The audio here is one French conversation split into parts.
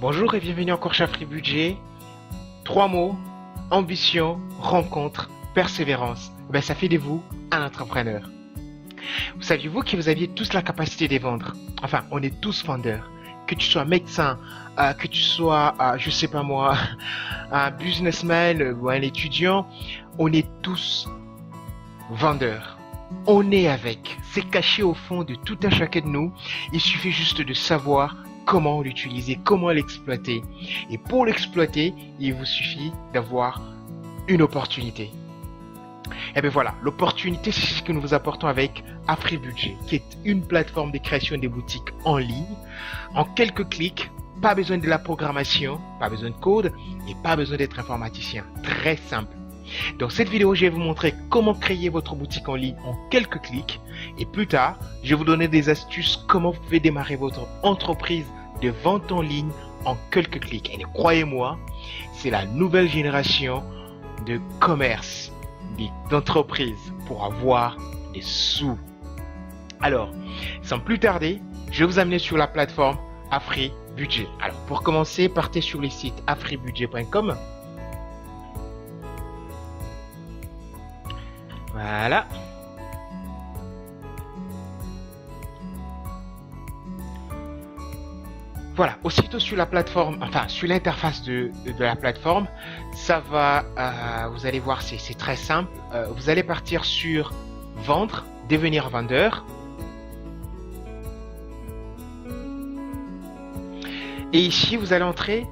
Bonjour et bienvenue encore chez Afrique Budget. 3 mots, ambition, rencontre, persévérance. Ça fait de vous un entrepreneur. Vous saviez-vous que vous aviez tous la capacité de vendre? Enfin, on est tous vendeurs. Que tu sois médecin, que tu sois, je sais pas moi, un businessman ou un étudiant, on est tous vendeurs. On est avec. C'est caché au fond de tout un chacun de nous. Il suffit juste de savoir comment l'utiliser, comment l'exploiter. Et pour l'exploiter, il vous suffit d'avoir une opportunité. Et bien voilà, l'opportunité, c'est ce que nous vous apportons avec Afrique Budget, qui est une plateforme de création des boutiques en ligne. En quelques clics, pas besoin de la programmation, pas besoin de code et pas besoin d'être informaticien. Très simple. Dans cette vidéo, je vais vous montrer comment créer votre boutique en ligne en quelques clics. Et plus tard, je vais vous donner des astuces comment vous pouvez démarrer votre entreprise de vente en ligne en quelques clics. Et croyez-moi, c'est la nouvelle génération de commerce, d'entreprise pour avoir des sous. Alors, sans plus tarder, je vais vous amener sur la plateforme Afrique Budget. Alors, pour commencer, partez sur le site afribudget.com. Voilà. Voilà, aussitôt sur la plateforme, enfin sur l'interface de la plateforme, ça va, vous allez voir, c'est très simple. Vous allez partir sur vendre, devenir vendeur. Et ici, vous allez entrer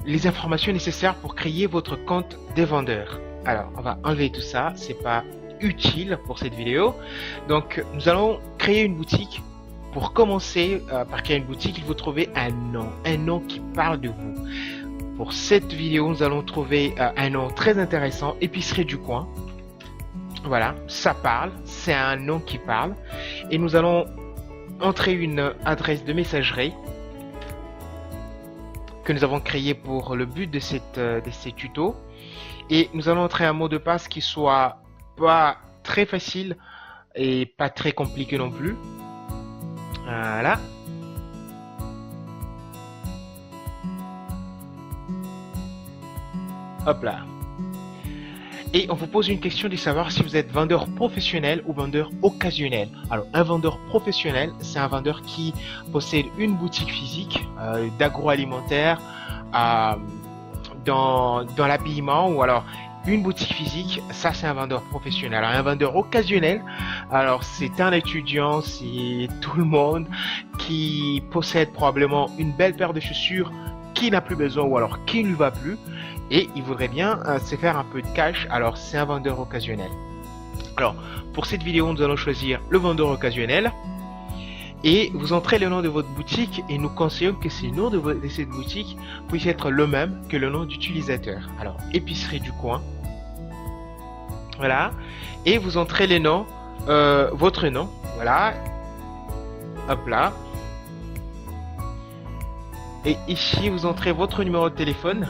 les informations nécessaires pour créer votre compte de vendeur. Alors, on va enlever tout ça, c'est pas utile pour cette vidéo. Donc, nous allons créer une boutique. Pour commencer par créer une boutique, il faut trouver un nom qui parle de vous. Pour cette vidéo, nous allons trouver un nom très intéressant, Épicerie du coin. Voilà, ça parle, c'est un nom qui parle. Et nous allons entrer une adresse de messagerie que nous avons créée pour le but de ces tutos. Et nous allons entrer un mot de passe qui soit pas très facile et pas très compliqué non plus. Voilà. Hop là. Et on vous pose une question de savoir si vous êtes vendeur professionnel ou vendeur occasionnel. Alors, un vendeur professionnel, c'est un vendeur qui possède une boutique physique d'agroalimentaire dans l'habillement ou alors une boutique physique, ça c'est un vendeur professionnel. Alors, un vendeur occasionnel, alors c'est un étudiant, c'est tout le monde qui possède probablement une belle paire de chaussures qui n'a plus besoin ou alors qui ne va plus et il voudrait bien se faire un peu de cash, alors c'est un vendeur occasionnel. Alors pour cette vidéo, nous allons choisir le vendeur occasionnel et vous entrez le nom de votre boutique et nous conseillons que ce nom de cette boutique puisse être le même que le nom d'utilisateur. Alors Épicerie du coin, voilà, et vous entrez les noms, votre nom, voilà, hop là, et ici vous entrez votre numéro de téléphone.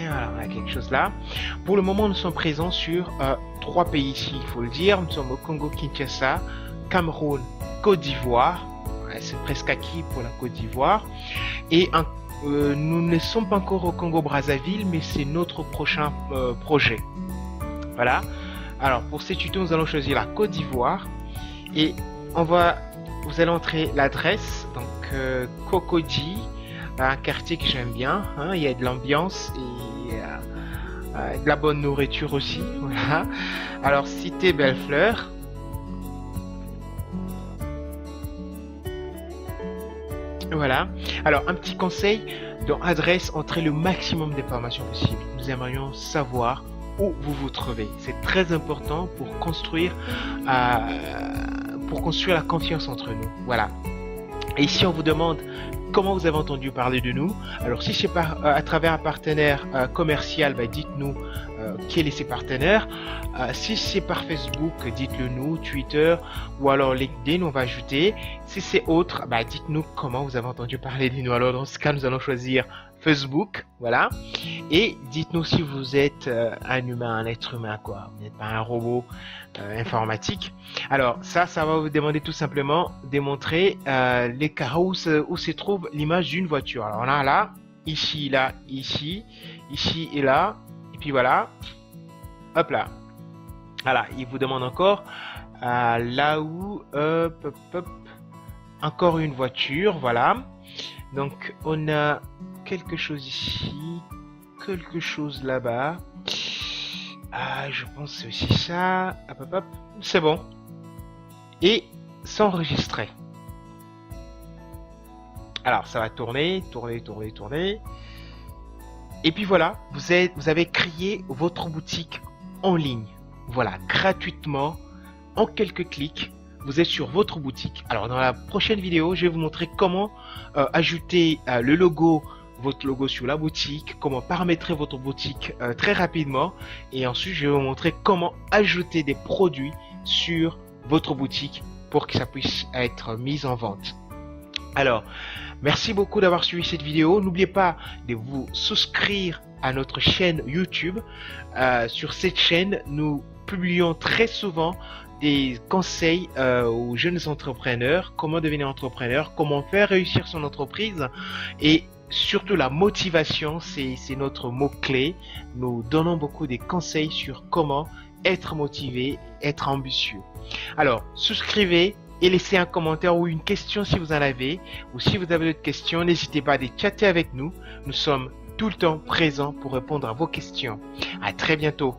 Voilà, on a quelque chose là. Pour le moment, nous sommes présents sur 3 pays ici, il faut le dire. Nous sommes au Congo-Kinshasa, Cameroun, Côte d'Ivoire. Ouais, c'est presque acquis pour la Côte d'Ivoire. Et nous ne sommes pas encore au Congo-Brazzaville, mais c'est notre prochain projet. Voilà. Alors, pour ces tutos, nous allons choisir la Côte d'Ivoire. Et vous allez entrer l'adresse, donc Cocody. Un quartier que j'aime bien, hein, il y a de l'ambiance et de la bonne nourriture aussi. Voilà. Alors cité Bellefleur. Voilà. Alors un petit conseil, dans adresse, entrez le maximum d'informations possibles. Nous aimerions savoir où vous vous trouvez. C'est très important pour construire la confiance entre nous. Voilà. Et ici on vous demande comment vous avez entendu parler de nous. Alors si c'est à travers un partenaire commercial, dites-nous quel est ses partenaires. Si c'est par Facebook, dites-le nous, Twitter ou alors LinkedIn, on va ajouter. Si c'est autre, dites-nous comment vous avez entendu parler de nous. Alors dans ce cas, nous allons choisir Facebook, voilà. Et dites-nous si vous êtes un humain, un être humain, quoi. Vous n'êtes pas un robot informatique. Alors, ça va vous demander tout simplement de montrer les carreaux où se trouve l'image d'une voiture. Alors là, ici, là, ici et là. Et puis voilà. Hop là. Voilà, il vous demande encore là où... encore une voiture, voilà. Donc, on a quelque chose ici, quelque chose là-bas. Ah, je pense que c'est aussi ça. Hop, hop, hop. C'est bon. Et s'enregistrer. Alors, ça va tourner. Et puis voilà, vous avez créé votre boutique en ligne. Voilà, gratuitement, en quelques clics. Vous êtes sur votre boutique. Alors dans la prochaine vidéo, je vais vous montrer comment ajouter votre logo sur la boutique, comment paramétrer votre boutique très rapidement, et ensuite je vais vous montrer comment ajouter des produits sur votre boutique pour que ça puisse être mis en vente. Alors, merci beaucoup d'avoir suivi cette vidéo. N'oubliez pas de vous souscrire à notre chaîne YouTube. Sur cette chaîne, nous publions très souvent des conseils aux jeunes entrepreneurs, comment devenir entrepreneur, comment faire réussir son entreprise, et surtout la motivation, c'est notre mot-clé. Nous donnons beaucoup de conseils sur comment être motivé, être ambitieux. Alors, souscrivez et laissez un commentaire ou une question si vous en avez, ou si vous avez d'autres questions, n'hésitez pas à chatter avec nous. Nous sommes tout le temps présents pour répondre à vos questions. À très bientôt.